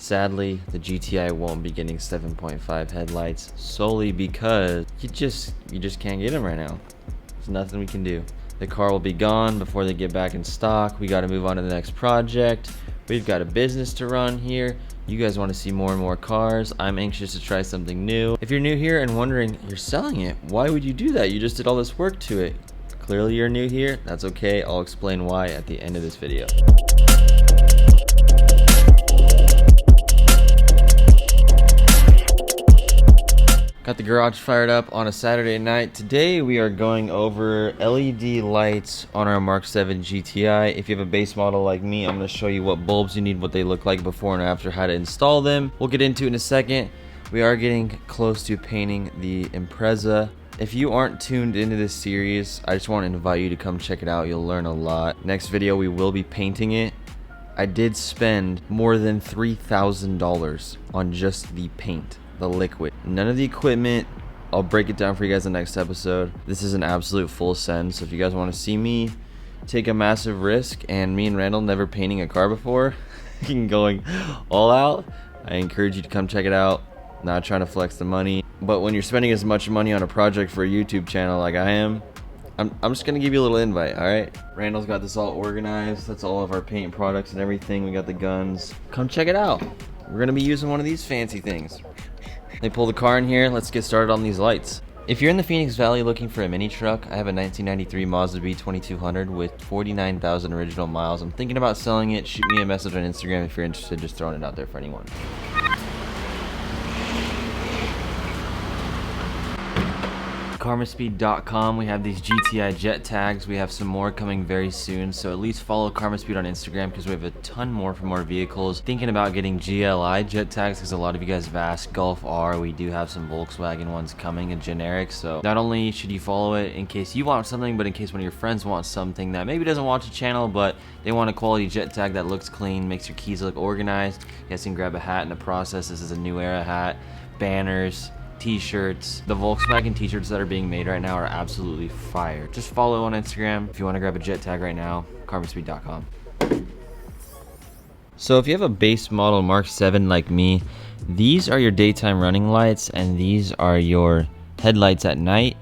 Sadly, the GTI won't be getting 7.5 headlights solely because you just can't get them right now. There's nothing we can do. The car will be gone before they get back in stock. We got to move on to the next project. We've got a business to run here. You guys want to see more and more cars. I'm anxious to try something new. If you're new here and wondering, you're selling it, why would you do that? You just did all this work to it. Clearly you're new here. That's okay. I'll explain why at the end of this video. Got the garage fired up on a Saturday night. Today we are going over LED lights on our Mark 7 GTI. If you have a base model like me, I'm going to show you what bulbs you need, what they look like before and after, how to install them. We'll get into it in a second. We are getting close to painting the Impreza. If you aren't tuned into this series, I just want to invite you to come check it out. You'll learn a lot. Next video we will be painting it. I did spend more than $3,000 on just the paint. The liquid, none of the equipment. I'll break it down for you guys in the next episode. This is an absolute full send, so if you guys want to see me take a massive risk and me and Randall never painting a car before going all out, I encourage you to come check it out. Not trying to flex the money, but when you're spending as much money on a project for a YouTube channel like I am, I'm just gonna give you a little invite. All right, Randall's got this all organized. That's all of our paint products and everything. We got the guns. Come check it out. We're gonna be using one of these fancy things. They pull the car in here. Let's get started on these lights. If you're in the Phoenix Valley looking for a mini truck, I have a 1993 Mazda B2200 with 49,000 original miles. I'm thinking about selling it. Shoot me a message on Instagram if you're interested. Just throwing it out there for anyone. KarmaSpeed.com. We have these GTI jet tags. We have some more coming very soon, so at least follow KarmaSpeed on Instagram because we have a ton more for more vehicles. Thinking about getting GLI jet tags because a lot of you guys have asked. Golf R, we do have some Volkswagen ones coming, a generic, so not only should you follow it in case you want something, but in case one of your friends wants something that maybe doesn't watch the channel but they want a quality jet tag that looks clean, makes your keys look organized. You guys can grab a hat in the process. This is a New Era hat, banners, t-shirts. The Volkswagen t-shirts that are being made right now are absolutely fire. Just follow on Instagram if you want to grab a jet tag right now. KarmaSpeed.com. So if you have a base model Mark 7 like me, these are your daytime running lights and these are your headlights at night.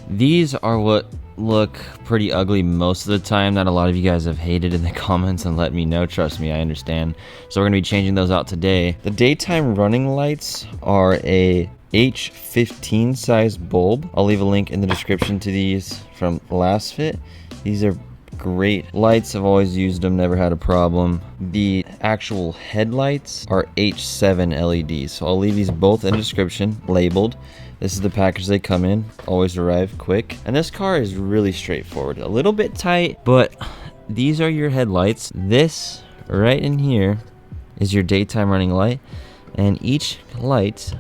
These are what look pretty ugly most of the time that a lot of you guys have hated in the comments and let me know. Trust me, I understand. So we're going to be changing those out today. The daytime running lights are a H15 size bulb. I'll leave a link in the description to these from last fit. These are great lights. I've always used them, never had a problem. The actual headlights are H7 LEDs. So I'll leave these both in the description, labeled. This is the package they come in, always arrive quick. And this car is really straightforward. A little bit tight, but these are your headlights. This right in here is your daytime running light. And each light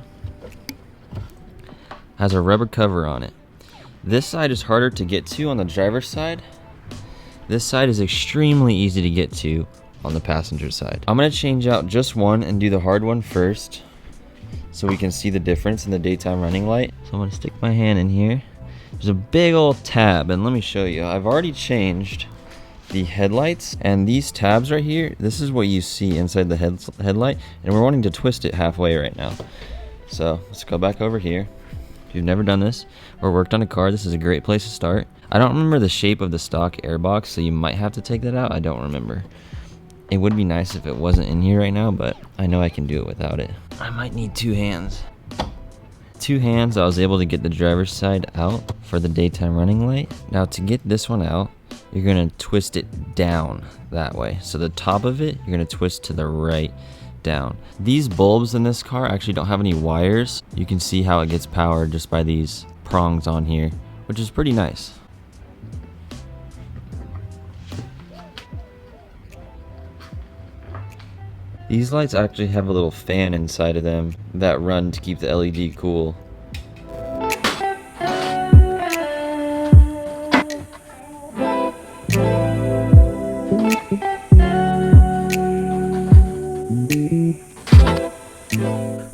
has a rubber cover on it. This side is harder to get to on the driver's side. This side is extremely easy to get to on the passenger side. I'm gonna change out just one and do the hard one first so we can see the difference in the daytime running light. So I'm gonna stick my hand in here. There's a big old tab, and let me show you. I've already changed the headlights, and these tabs right here, this is what you see inside the headlight, and we're wanting to twist it halfway right now. So let's go back over here. If you've never done this or worked on a car, this is a great place to start. I don't remember the shape of the stock airbox, so you might have to take that out. I don't remember. It would be nice if it wasn't in here right now, but I know I can do it without it. I might need two hands. Two hands, I was able to get the driver's side out for the daytime running light. Now to get this one out, you're gonna twist it down that way. So the top of it, you're gonna twist to the right down. These bulbs in this car actually don't have any wires. You can see how it gets powered just by these prongs on here, which is pretty nice. These lights actually have a little fan inside of them that run to keep the LED cool.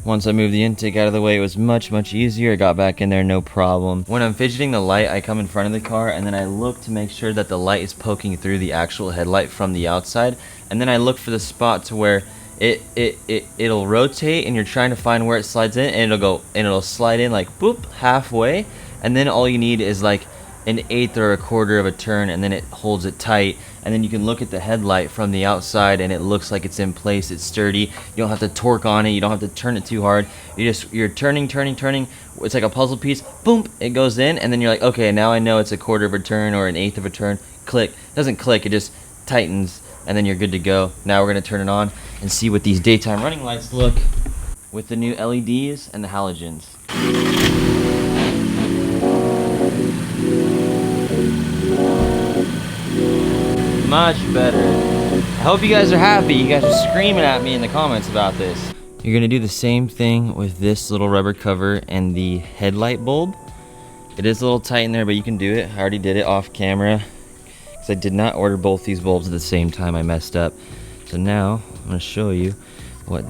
Once I moved the intake out of the way, it was much easier. I got back in there, no problem. When I'm fidgeting the light, I come in front of the car and then I look to make sure that the light is poking through the actual headlight from the outside. And then I look for the spot to where it'll rotate and you're trying to find where it slides in, and it'll slide in like boop halfway, and then all you need is like an eighth or a quarter of a turn, and then it holds it tight, and then you can look at the headlight from the outside and it looks like it's in place, it's sturdy. You don't have to torque on it, you don't have to turn it too hard. You're turning. It's like a puzzle piece. Boom, it goes in, and then you're like, okay, now I know it's a quarter of a turn or an eighth of a turn. Click. It doesn't click, it just tightens, and then you're good to go. Now we're gonna turn it on and see what these daytime running lights look with the new LEDs and the halogens. Much better. I hope you guys are happy. You guys are screaming at me in the comments about this. You're gonna do the same thing with this little rubber cover and the headlight bulb. It is a little tight in there, but you can do it. I already did it off camera because I did not order both these bulbs at the same time. I messed up. So now I'm gonna show you what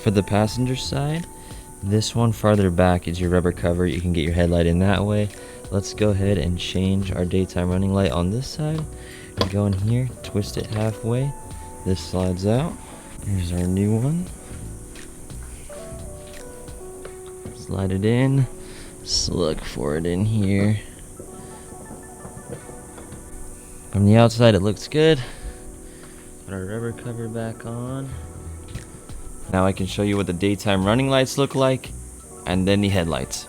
for the passenger side, this one farther back is your rubber cover. You can get your headlight in that way. Let's go ahead and change our daytime running light on this side. You go in here, twist it halfway. This slides out. Here's our new one. Slide it in. Just look for it in here. From the outside, it looks good. Put our rubber cover back on. Now I can show you what the daytime running lights look like, and then the headlights.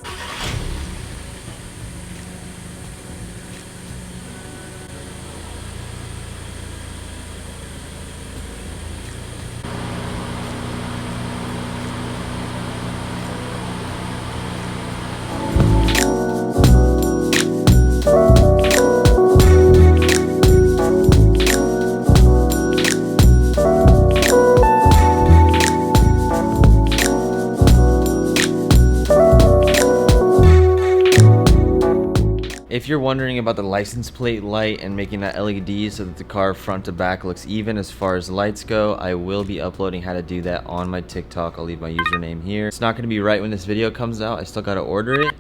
If you're wondering about the license plate light and making that LED so that the car front to back looks even as far as lights go, I will be uploading how to do that on my TikTok. I'll leave my username here. It's not going to be right when this video comes out. I still got to order it.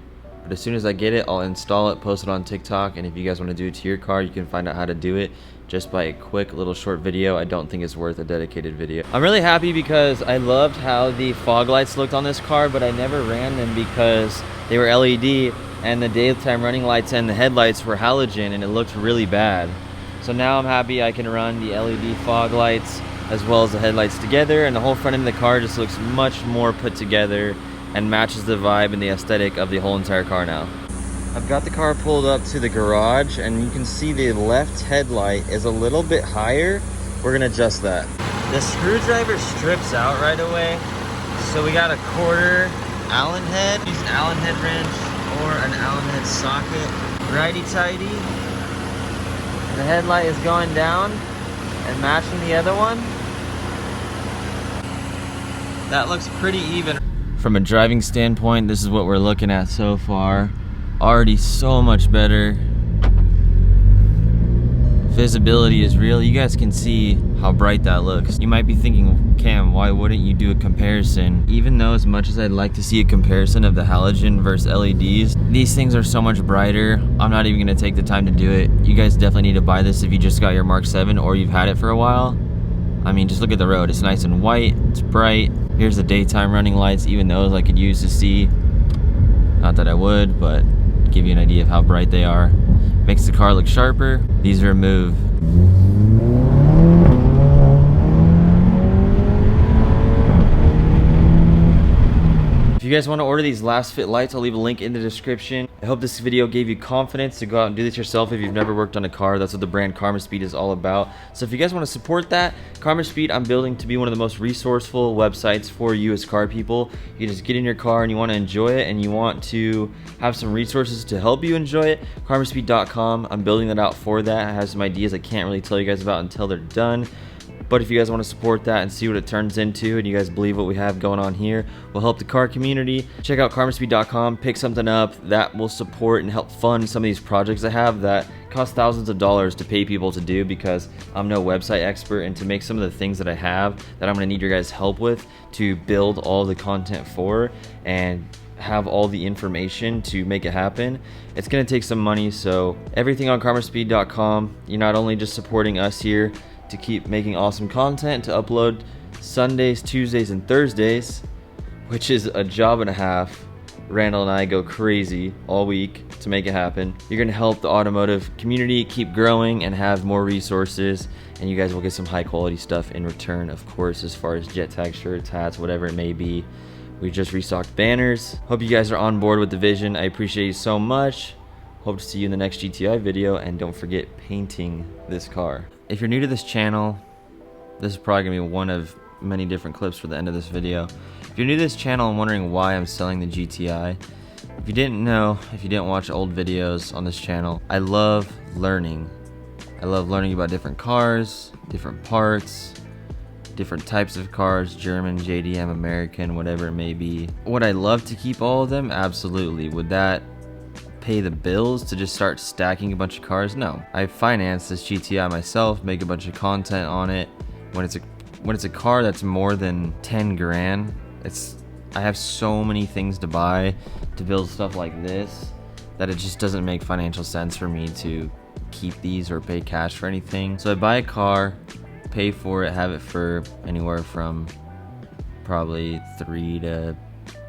But as soon as I get it, I'll install it, post it on TikTok. And if you guys want to do it to your car, you can find out how to do it just by a quick little short video. I don't think it's worth a dedicated video. I'm really happy because I loved how the fog lights looked on this car, but I never ran them because they were LED. And the daytime running lights and the headlights were halogen, and it looked really bad. So now I'm happy I can run the LED fog lights as well as the headlights together, and the whole front end of the car just looks much more put together and matches the vibe and the aesthetic of the whole entire car now. I've got the car pulled up to the garage, and you can see the left headlight is a little bit higher. We're gonna adjust that. The screwdriver strips out right away, so we got a quarter Allen head. Use an Allen head wrench or an Allen head socket. Righty-tighty. The headlight is going down and matching the other one. That looks pretty even. From a driving standpoint, this is what we're looking at so far. Already so much better. Visibility is real. You guys can see how bright that looks. You might be thinking, Cam, why wouldn't you do a comparison? Even though as much as I'd like to see a comparison of the halogen versus LEDs, these things are so much brighter. I'm not even gonna take the time to do it. You guys definitely need to buy this if you just got your Mark 7 or you've had it for a while. I mean, just look at the road. It's nice and white, it's bright. Here's the daytime running lights, even those I could use to see. Not that I would, but give you an idea of how bright they are. Makes the car look sharper. These are a move. If you guys want to order these last fit lights, I'll leave a link in the description. I hope this video gave you confidence to go out and do this yourself if you've never worked on a car. That's what the brand Karma Speed is all about. So if you guys want to support that, Karma Speed, I'm building to be one of the most resourceful websites for you as car people. You just get in your car and you want to enjoy it and you want to have some resources to help you enjoy it. KarmaSpeed.com. I'm building that out for that. I have some ideas I can't really tell you guys about until they're done. But if you guys want to support that and see what it turns into, and you guys believe what we have going on here will help the car community, check out karmaspeed.com, pick something up that will support and help fund some of these projects I have that cost thousands of dollars to pay people to do, because I'm no website expert, and to make some of the things that I have that I'm going to need your guys' help with to build all the content for and have all the information to make it happen, it's going to take some money. So everything on karmaspeed.com, you're not only just supporting us here to keep making awesome content to upload Sundays, Tuesdays, and Thursdays, which is a job and a half. Randall and I go crazy all week to make it happen. You're gonna help the automotive community keep growing and have more resources, and you guys will get some high quality stuff in return, of course, as far as jet tag shirts, hats, whatever it may be. We just restocked banners. Hope you guys are on board with the vision. I appreciate you so much. Hope to see you in the next GTI video, and don't forget painting this car. If you're new to this channel, this is probably gonna be one of many different clips for the end of this video. If you're new to this channel and wondering why I'm selling the GTI, if you didn't know, if you didn't watch old videos on this channel, I love learning. I love learning about different cars, different parts, different types of cars, German, JDM, American, whatever it may be. Would I love to keep all of them? Absolutely. Would that pay the bills to just start stacking a bunch of cars? No. I financed this GTI myself, make a bunch of content on it. When it's a car that's more than 10 grand, I have so many things to buy to build stuff like this that it just doesn't make financial sense for me to keep these or pay cash for anything. So I buy a car, pay for it, have it for anywhere from probably 3 to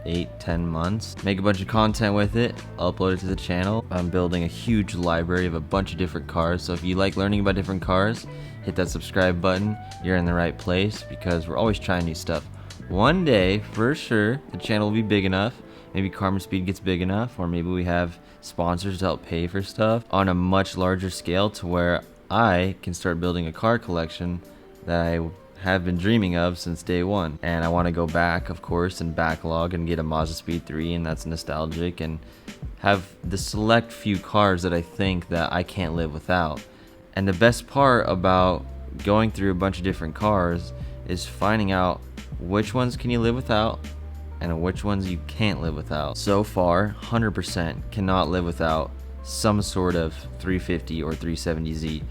8, 10 months. Make a bunch of content with it, upload it to the channel. I'm building a huge library of a bunch of different cars. So if you like learning about different cars, hit that subscribe button. You're in the right place because we're always trying new stuff. One day, for sure, the channel will be big enough. Maybe Karma Speed gets big enough, or maybe we have sponsors to help pay for stuff on a much larger scale to where I can start building a car collection that I have been dreaming of since day one. And I want to go back, of course, and backlog and get a Mazda Speed 3, and that's nostalgic, and have the select few cars that I think that I can't live without. And the best part about going through a bunch of different cars is finding out which ones can you live without and which ones you can't live without. So far, 100% cannot live without some sort of 350 or 370Z.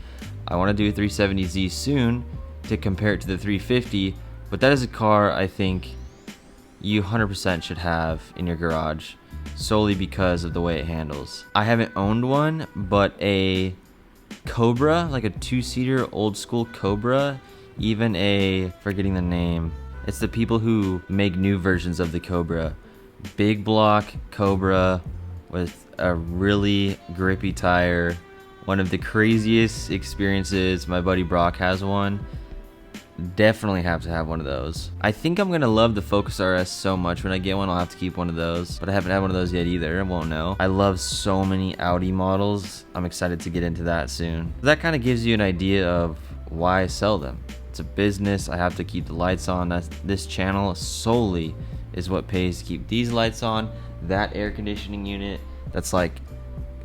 I want to do a 370Z soon to compare it to the 350, but that is a car I think you 100% should have in your garage solely because of the way it handles. I haven't owned one, but a Cobra, like a 2-seater old school Cobra, even forgetting the name. It's the people who make new versions of the Cobra. Big block Cobra with a really grippy tire. One of the craziest experiences. My buddy Brock has one. Definitely have to have one of those. I think I'm gonna love the Focus RS so much. When I get one, I'll have to keep one of those, but I haven't had one of those yet either. I won't know. I love so many Audi models. I'm excited to get into that soon. That kind of gives you an idea of why I sell them. It's a business. I have to keep the lights on. This channel solely is what pays to keep these lights on. That air conditioning unit, that's like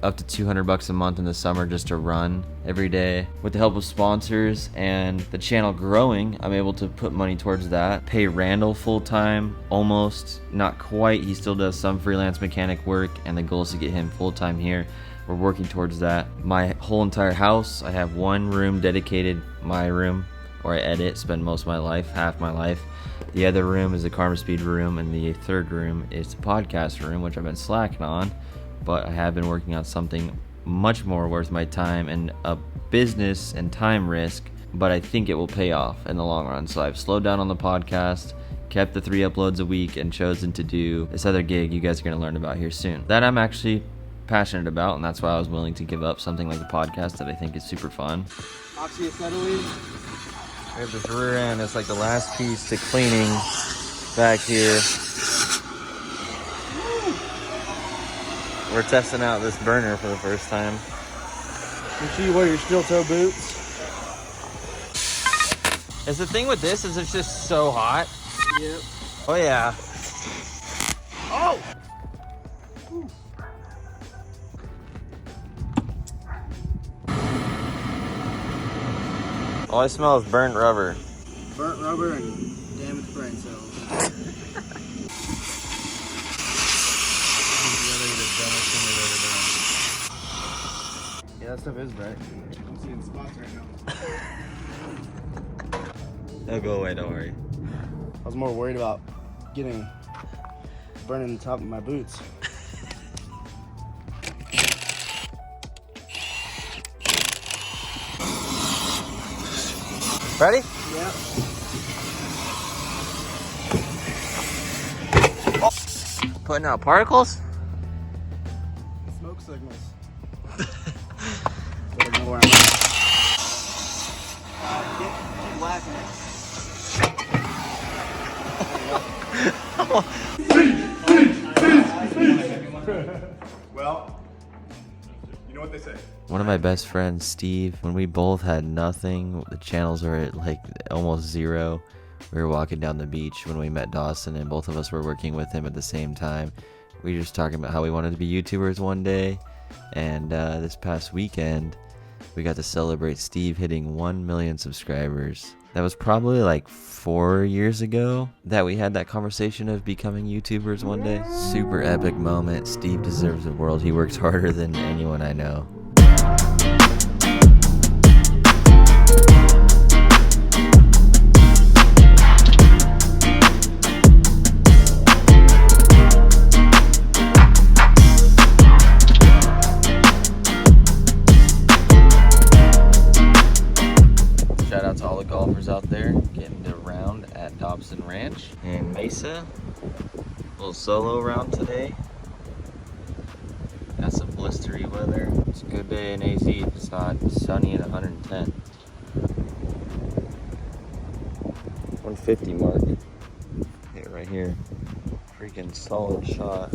up to $200 a month in the summer just to run every day. With the help of sponsors and the channel growing, I'm able to put money towards that. Pay Randall full-time, almost, not quite. He still does some freelance mechanic work, and the goal is to get him full-time here. We're working towards that. My whole entire house, I have one room dedicated, my room, where I edit, spend most of my life, half my life. The other room is the Karma Speed room, and the third room is the podcast room, which I've been slacking on. But I have been working on something much more worth my time and a business and time risk, but I think it will pay off in the long run. So I've slowed down on the podcast, kept the 3 uploads a week, and chosen to do this other gig you guys are going to learn about here soon. That I'm actually passionate about, and that's why I was willing to give up something like the podcast that I think is super fun. Oxyacetylene. We have this rear end. It's like the last piece to cleaning back here. We're testing out this burner for the first time. Make sure you wear your steel toe boots. Is the thing with this is it's just so hot. Yep. Oh yeah. Oh! All I smell is burnt rubber. Burnt rubber and damaged brain cells. Yeah, that stuff is bright. I'm seeing spots right now. They'll go away, don't worry. I was more worried about burning the top of my boots. Ready? Yep. Putting out particles? Smoke signals. Better know where I'm at. Keep whacking it. Well, you know what they say. One of my best friends, Steve, when we both had nothing, the channels were at like almost 0. We were walking down the beach when we met Dawson, and both of us were working with him at the same time. We were just talking about how we wanted to be YouTubers one day, and this past weekend, we got to celebrate Steve hitting 1 million subscribers. That was probably like 4 years ago that we had that conversation of becoming YouTubers one day. Super epic moment. Steve deserves the world. He works harder than anyone I know. Shout out to all the golfers out there getting to round at Dobson Ranch in Mesa. Little solo round today. Got some blistery weather. It's a good day in AZ if it's not sunny and 110. 150 mark. Hit right here. Freaking solid shot.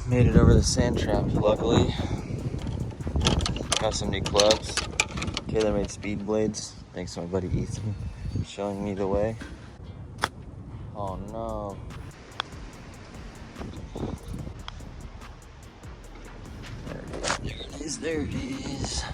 Made it over the sand trap, luckily. Got some new clubs. Tailor-made speed blades. Thanks to my buddy Ethan for showing me the way. Oh no. There it is, there it is.